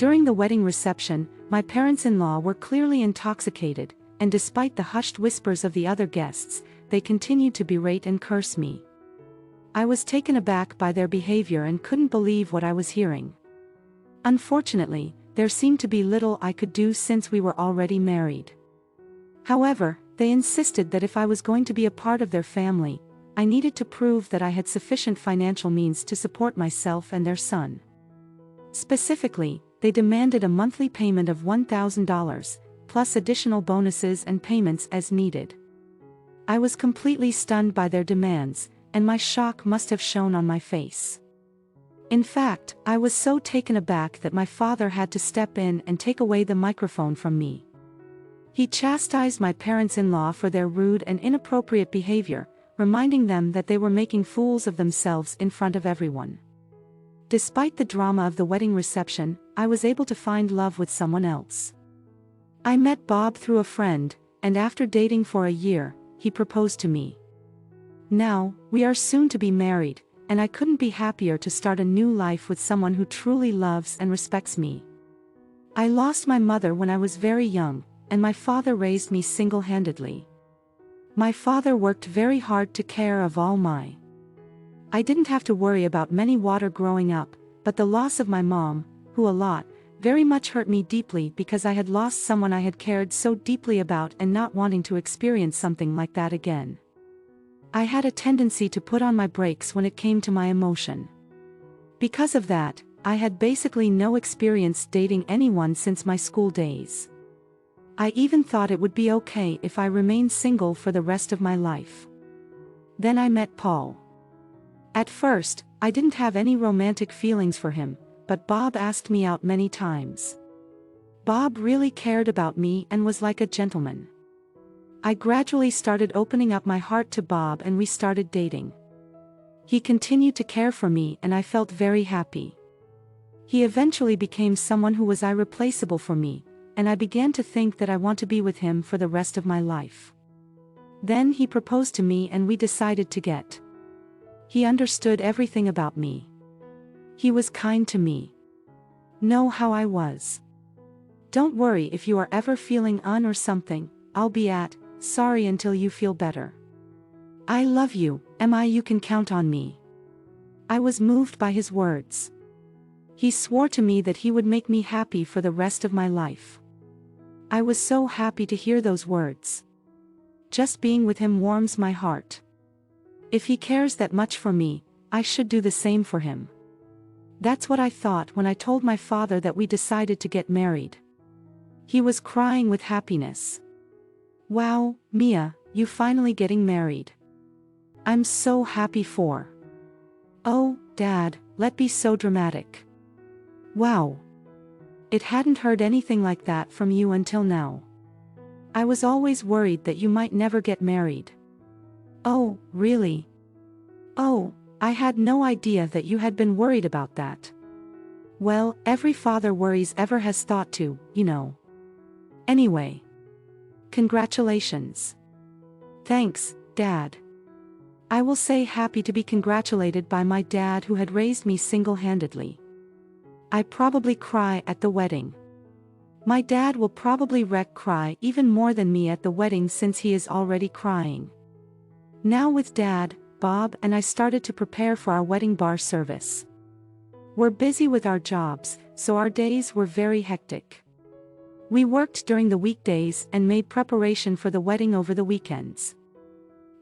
During the wedding reception, my parents-in-law were clearly intoxicated, and despite the hushed whispers of the other guests, they continued to berate and curse me. I was taken aback by their behavior and couldn't believe what I was hearing. Unfortunately, there seemed to be little I could do since we were already married. However, they insisted that if I was going to be a part of their family, I needed to prove that I had sufficient financial means to support myself and their son. Specifically, they demanded a monthly payment of $1,000, plus additional bonuses and payments as needed. I was completely stunned by their demands, and my shock must have shown on my face. In fact, I was so taken aback that my father had to step in and take away the microphone from me. He chastised my parents-in-law for their rude and inappropriate behavior, reminding them that they were making fools of themselves in front of everyone. Despite the drama of the wedding reception, I was able to find love with someone else. I met Bob through a friend, and after dating for a year, he proposed to me. Now, we are soon to be married, and I couldn't be happier to start a new life with someone who truly loves and respects me. I lost my mother when I was very young, and my father raised me single-handedly. My father worked very hard to care of all my. I didn't have to worry about many water growing up, but the loss of my mom, who very much hurt me deeply because I had lost someone I had cared so deeply about and not wanting to experience something like that again. I had a tendency to put on my brakes when it came to my emotion. Because of that, I had basically no experience dating anyone since my school days. I even thought it would be okay if I remained single for the rest of my life. Then I met Paul. At first, I didn't have any romantic feelings for him, but Bob asked me out many times. Bob really cared about me and was like a gentleman. I gradually started opening up my heart to Bob and we started dating. He continued to care for me and I felt very happy. He eventually became someone who was irreplaceable for me, and I began to think that I want to be with him for the rest of my life. Then he proposed to me and we decided to get. He understood everything about me. He was kind to me. Know how I was. Don't worry if you are ever feeling or something, I'll be sorry until you feel better. I love you, you can count on me. I was moved by his words. He swore to me that he would make me happy for the rest of my life. I was so happy to hear those words. Just being with him warms my heart. If he cares that much for me, I should do the same for him. That's what I thought when I told my father that we decided to get married. He was crying with happiness. Wow, Mia, you finally getting married. I'm so happy for. Oh, Dad, let's be so dramatic. Wow. It hadn't heard anything like that from you until now. I was always worried that you might never get married. Oh, really? Oh, I had no idea that you had been worried about that. Well, every father worries ever has thought to, Anyway. Congratulations. Thanks, Dad. I will say happy to be congratulated by my dad who had raised me single-handedly. I probably cry at the wedding. My dad will probably cry even more than me at the wedding since he is already crying. Now with Dad, Bob and I started to prepare for our wedding bar service. We're busy with our jobs, so our days were very hectic. We worked during the weekdays and made preparation for the wedding over the weekends.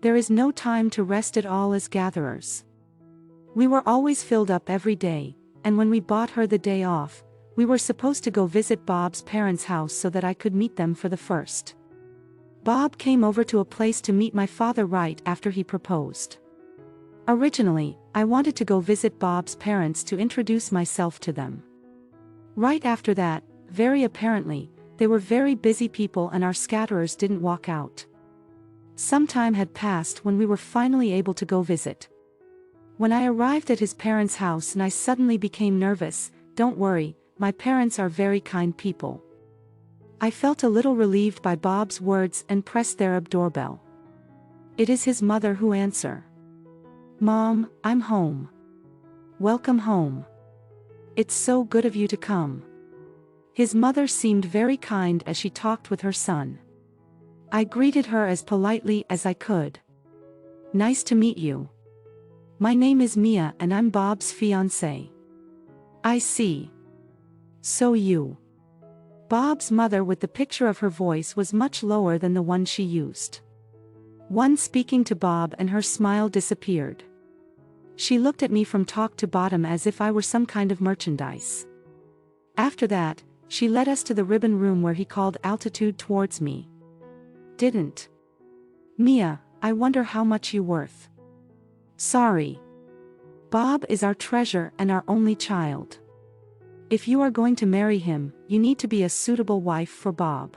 There is no time to rest at all as gatherers. We were always filled up every day, and when we bought her the day off, we were supposed to go visit Bob's parents' house so that I could meet them for the first. Bob came over to a place to meet my father right after he proposed. Originally, I wanted to go visit Bob's parents to introduce myself to them. Right after that, very apparently, they were very busy people and our scatterers didn't walk out. Some time had passed when we were finally able to go visit. When I arrived at his parents' house and I suddenly became nervous, don't worry, my parents are very kind people. I felt a little relieved by Bob's words and pressed their doorbell. It is his mother who answered. Mom, I'm home. Welcome home. It's so good of you to come. His mother seemed very kind as she talked with her son. I greeted her as politely as I could. Nice to meet you. My name is Mia and I'm Bob's fiancée. I see. So you. Bob's mother with the picture of her voice was much lower than the one she used. One speaking to Bob and her smile disappeared. She looked at me from top to bottom as if I were some kind of merchandise. After that, she led us to the ribbon room where he called altitude towards me. Didn't. Mia, I wonder how much you worth. Sorry. Bob is our treasure and our only child. If you are going to marry him, you need to be a suitable wife for Bob.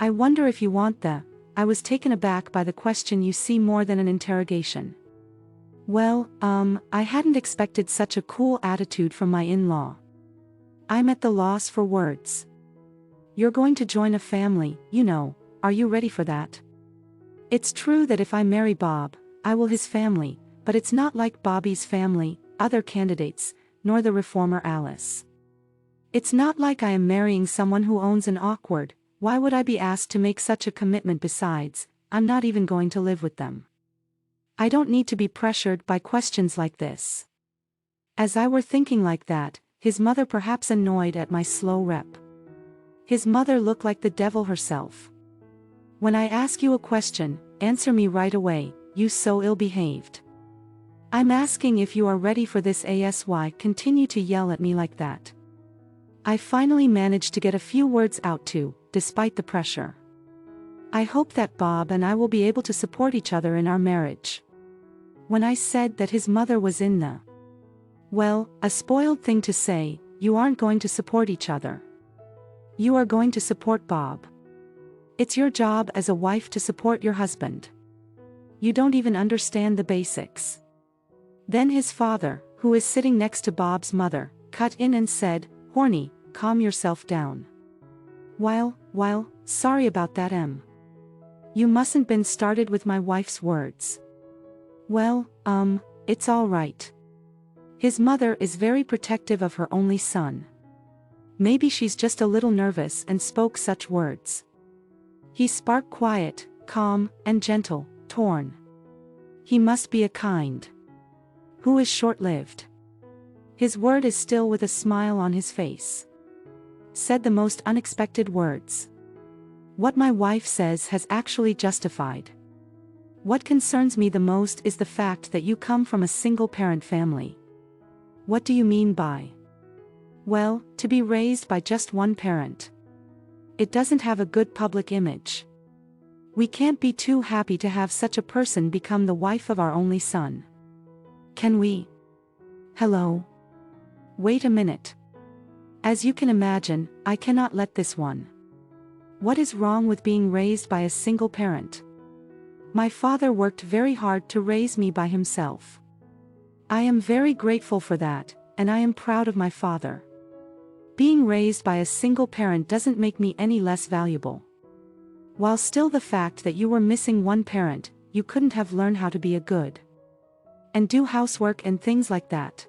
I wonder if you want the. I was taken aback by the question. You see, more than an interrogation. Well, I hadn't expected such a cool attitude from my in-law. I'm at the loss for words. You're going to join a family, you know, are you ready for that? It's true that if I marry Bob, I will his family, but it's not like Bobby's family, other candidates, nor the reformer Alice. It's not like I am marrying someone who owns an awkward. Why would I be asked to make such a commitment? Besides, I'm not even going to live with them. I don't need to be pressured by questions like this. As I were thinking like that, his mother perhaps annoyed at my slow rep. His mother looked like the devil herself. When I ask you a question, answer me right away, you so ill-behaved. I'm asking if you are ready for this. Asy continue to yell at me like that. I finally managed to get a few words out too, despite the pressure. I hope that Bob and I will be able to support each other in our marriage. When I said that his mother was in the. Well, a spoiled thing to say, you aren't going to support each other. You are going to support Bob. It's your job as a wife to support your husband. You don't even understand the basics. Then his father, who is sitting next to Bob's mother, cut in and said, Horny, calm yourself down. While, sorry about that, Em. You mustn't been started with my wife's words. Well, it's all right. His mother is very protective of her only son. Maybe she's just a little nervous and spoke such words. He spark quiet, calm, and gentle, torn. He must be a kind. Who is short-lived. His word is still with a smile on his face. Said the most unexpected words. What my wife says has actually justified. What concerns me the most is the fact that you come from a single-parent family. What do you mean by? Well, to be raised by just one parent. It doesn't have a good public image. We can't be too happy to have such a person become the wife of our only son. Can we? Hello? Wait a minute. As you can imagine, I cannot let this one. What is wrong with being raised by a single parent? My father worked very hard to raise me by himself. I am very grateful for that, and I am proud of my father. Being raised by a single parent doesn't make me any less valuable. While still the fact that you were missing one parent, you couldn't have learned how to be a good and do housework and things like that.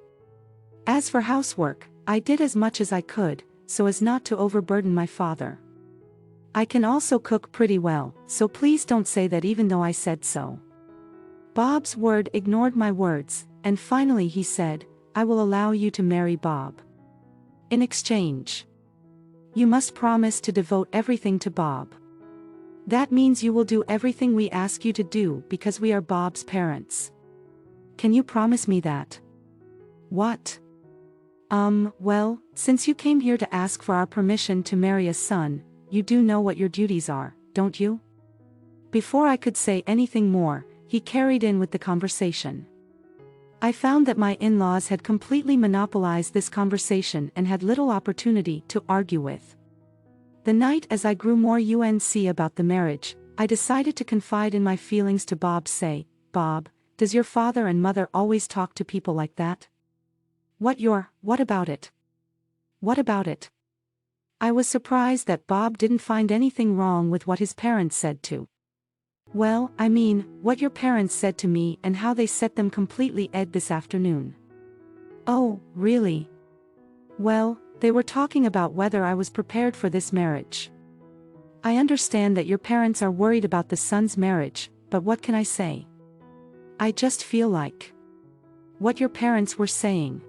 As for housework, I did as much as I could, so as not to overburden my father. I can also cook pretty well, so please don't say that even though I said so. Bob's word ignored my words, and finally he said, I will allow you to marry Bob. In exchange, you must promise to devote everything to Bob. That means you will do everything we ask you to do because we are Bob's parents. Can you promise me that? What? Well, since you came here to ask for our permission to marry a son, you do know what your duties are, don't you? Before I could say anything more, he carried in with the conversation. I found that my in-laws had completely monopolized this conversation and had little opportunity to argue with. The night as I grew more UNC about the marriage, I decided to confide in my feelings to Bob. Say, Bob, does your father and mother always talk to people like that? What about it? What about it? I was surprised that Bob didn't find anything wrong with what his parents said to. Well, I mean, what your parents said to me and how they set them completely ed this afternoon. Oh, really? Well, They were talking about whether I was prepared for this marriage. I understand that your parents are worried about the son's marriage, but what can I say? I just feel like what your parents were saying.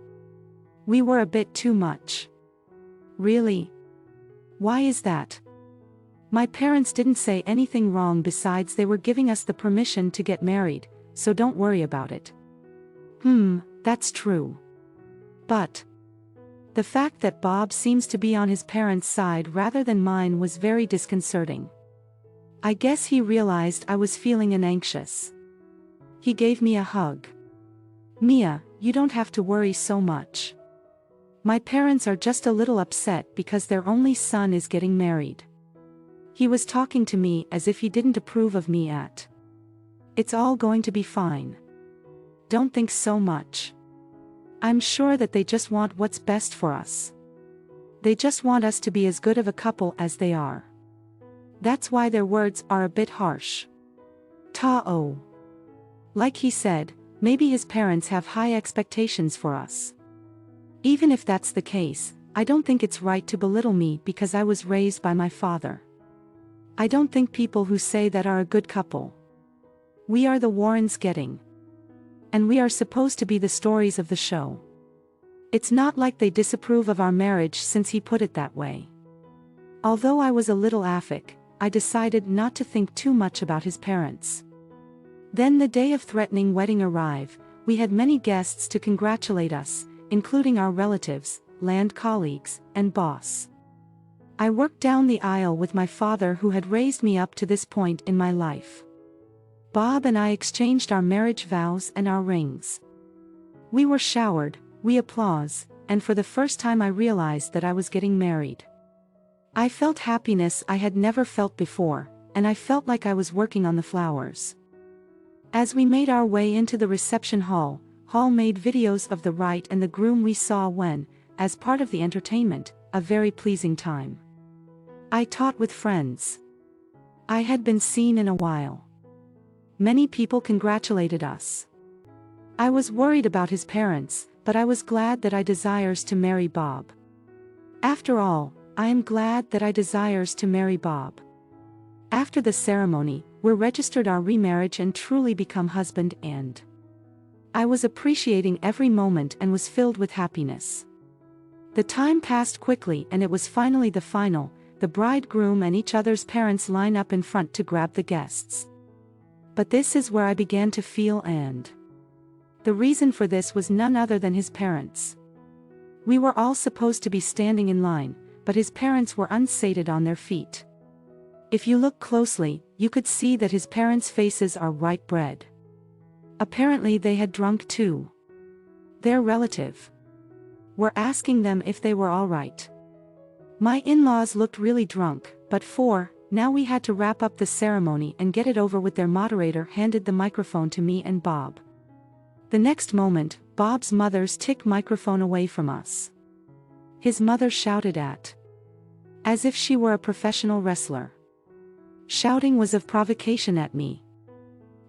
We were a bit too much. Really? Why is that? My parents didn't say anything wrong besides they were giving us the permission to get married, so don't worry about it. That's true. But the fact that Bob seems to be on his parents' side rather than mine was very disconcerting. I guess he realized I was feeling anxious. He gave me a hug. Mia, you don't have to worry so much. My parents are just a little upset because their only son is getting married. He was talking to me as if he didn't approve of me yet. It's all going to be fine. Don't think so much. I'm sure that they just want what's best for us. They just want us to be as good of a couple as they are. That's why their words are a bit harsh. Ta-oh. Like he said, maybe his parents have high expectations for us. Even if that's the case, I don't think it's right to belittle me because I was raised by my father. I don't think people who say that are a good couple. We are the Warrens getting. And we are supposed to be the stories of the show. It's not like they disapprove of our marriage since he put it that way. Although I was a little affect, I decided not to think too much about his parents. Then the day of threatening wedding arrived. We had many guests to congratulate us, including our relatives, land colleagues, and boss. I worked down the aisle with my father who had raised me up to this point in my life. Bob and I exchanged our marriage vows and our rings. We were showered, we applause, and for the first time I realized that I was getting married. I felt happiness I had never felt before, and I felt like I was working on the flowers. As we made our way into the reception hall, Hall made videos of the bride and the groom we saw when, as part of the entertainment, a very pleasing time. I taught with friends. I had been seen in a while. Many people congratulated us. I was worried about his parents, but I was glad that I desires to marry Bob. After all, I am glad that I desires to marry Bob. After the ceremony, we registered our remarriage and truly become husband and. I was appreciating every moment and was filled with happiness. The time passed quickly and it was finally the final. The bridegroom and each other's parents line up in front to grab the guests. But this is where I began to feel and. The reason for this was none other than his parents. We were all supposed to be standing in line, but his parents were unsated on their feet. If you look closely, you could see that his parents' faces are bright red. Apparently they had drunk too. Their relative were asking them if they were all right. My in-laws looked really drunk, but now we had to wrap up the ceremony and get it over with. Their moderator handed the microphone to me and Bob. The next moment, Bob's mother's took microphone away from us. His mother shouted as if she were a professional wrestler. Shouting was of provocation at me.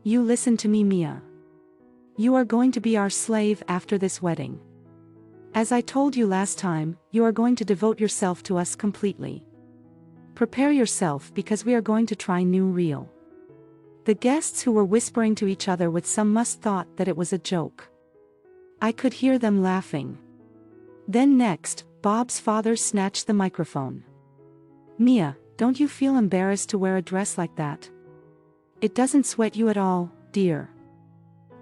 You listen to me, Mia. You are going to be our slave after this wedding. As I told you last time, you are going to devote yourself to us completely. Prepare yourself because we are going to try new real. The guests who were whispering to each other with some must thought that it was a joke. I could hear them laughing. Then next, Bob's father snatched the microphone. Mia, don't you feel embarrassed to wear a dress like that? It doesn't sweat you at all, dear.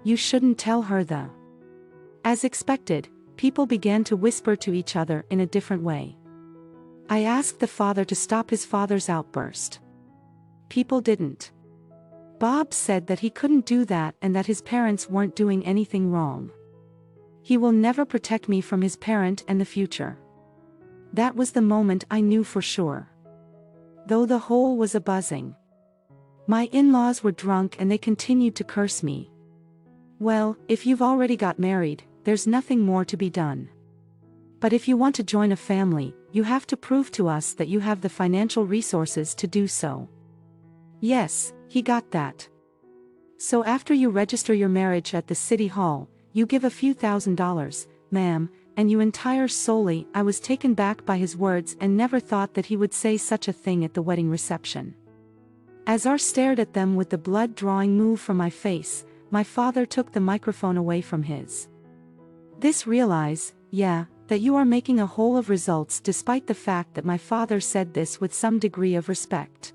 You shouldn't tell her that. As expected, people began to whisper to each other in a different way. I asked the father to stop his father's outburst. People didn't. Bob said that he couldn't do that and that his parents weren't doing anything wrong. He will never protect me from his parent and the future. That was the moment I knew for sure. Though the whole was a buzzing. My in-laws were drunk and they continued to curse me. Well, if you've already got married, there's nothing more to be done. But if you want to join a family, you have to prove to us that you have the financial resources to do so. Yes, he got that. So after you register your marriage at the city hall, you give a few $1,000s, ma'am, and you entire solely. I was taken back by his words and never thought that he would say such a thing at the wedding reception. As I stared at them with the blood drawing move from my face, my father took the microphone away from his. This realize, yeah, that you are making a whole of results despite the fact that my father said this with some degree of respect.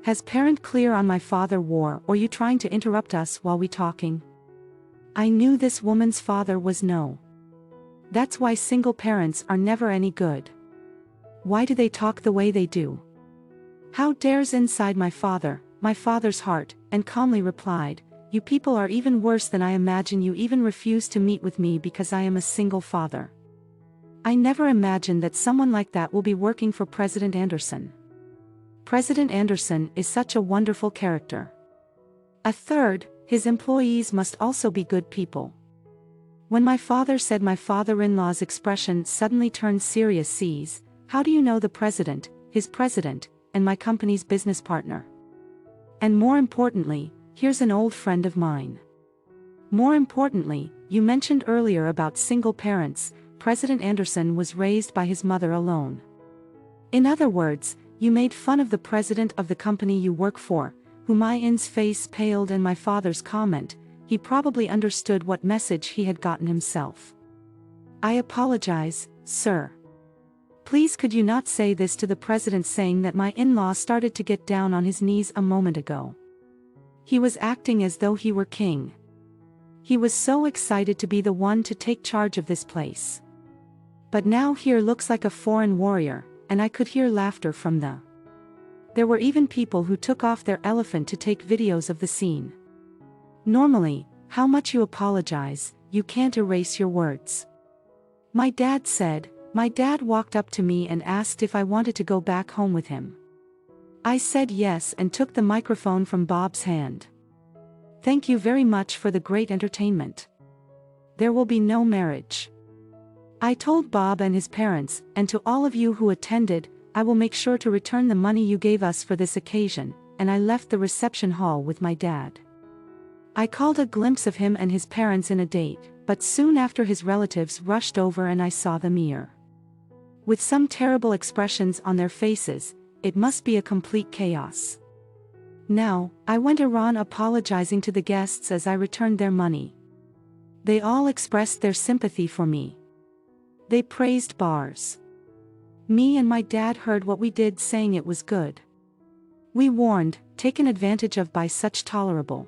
Has parent clear on my father war or you trying to interrupt us while we talking? I knew this woman's father was no. That's why single parents are never any good. Why do they talk the way they do? How dares inside my father's heart, and calmly replied, you people are even worse than I imagine. You even refuse to meet with me because I am a single father. I never imagined that someone like that will be working for President Anderson. President Anderson is such a wonderful character. A third, his employees must also be good people. When my father said my father-in-law's expression suddenly turned serious. Sees, how do you know the president, his president, and my company's business partner? And more importantly, here's an old friend of mine. More importantly, you mentioned earlier about single parents. President Anderson was raised by his mother alone. In other words, you made fun of the president of the company you work for, whom my in's face paled and my father's comment, he probably understood what message he had gotten himself. I apologize, sir. Please could you not say this to the president, saying that my in-law started to get down on his knees a moment ago. He was acting as though he were king. He was so excited to be the one to take charge of this place. But now here looks like a foreign warrior, and I could hear laughter from the. There were even people who took off their elephant to take videos of the scene. Normally, how much you apologize, you can't erase your words. My dad said. My dad walked up to me and asked if I wanted to go back home with him. I said yes and took the microphone from Bob's hand. Thank you very much for the great entertainment. There will be no marriage. I told Bob and his parents, and to all of you who attended, I will make sure to return the money you gave us for this occasion, and I left the reception hall with my dad. I called a glimpse of him and his parents in a date, but soon after his relatives rushed over and I saw them here. With some terrible expressions on their faces, it must be a complete chaos. Now, I went around apologizing to the guests as I returned their money. They all expressed their sympathy for me. They praised bars. Me and my dad heard what we did, saying it was good. We warned, taken advantage of by such tolerable.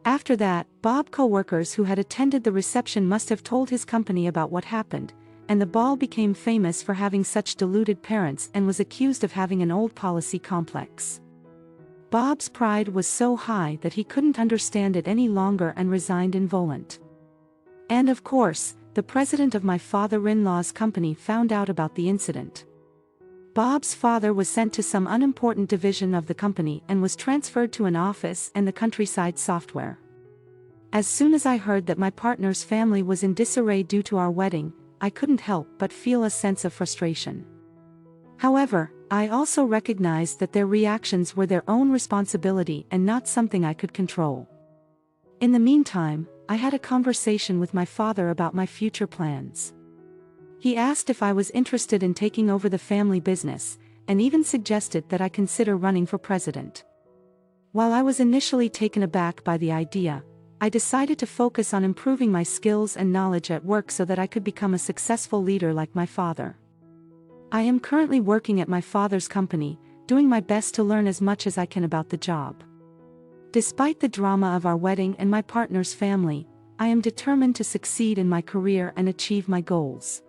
After that, Bob co-workers who had attended the reception must have told his company about what happened, and the ball became famous for having such deluded parents and was accused of having an old policy complex. Bob's pride was so high that he couldn't understand it any longer and resigned involent. And of course, the president of my father-in-law's company found out about the incident. Bob's father was sent to some unimportant division of the company and was transferred to an office and the countryside software. As soon as I heard that my partner's family was in disarray due to our wedding, I couldn't help but feel a sense of frustration. However, I also recognized that their reactions were their own responsibility and not something I could control. In the meantime, I had a conversation with my father about my future plans. He asked if I was interested in taking over the family business, and even suggested that I consider running for president. While I was initially taken aback by the idea, I decided to focus on improving my skills and knowledge at work so that I could become a successful leader like my father. I am currently working at my father's company, doing my best to learn as much as I can about the job. Despite the drama of our wedding and my partner's family, I am determined to succeed in my career and achieve my goals.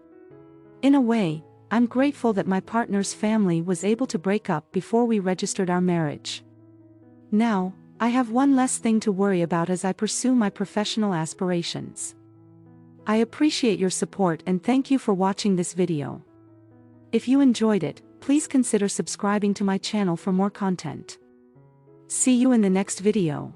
In a way, I'm grateful that my partner's family was able to break up before we registered our marriage. Now, I have one less thing to worry about as I pursue my professional aspirations. I appreciate your support and thank you for watching this video. If you enjoyed it, please consider subscribing to my channel for more content. See you in the next video.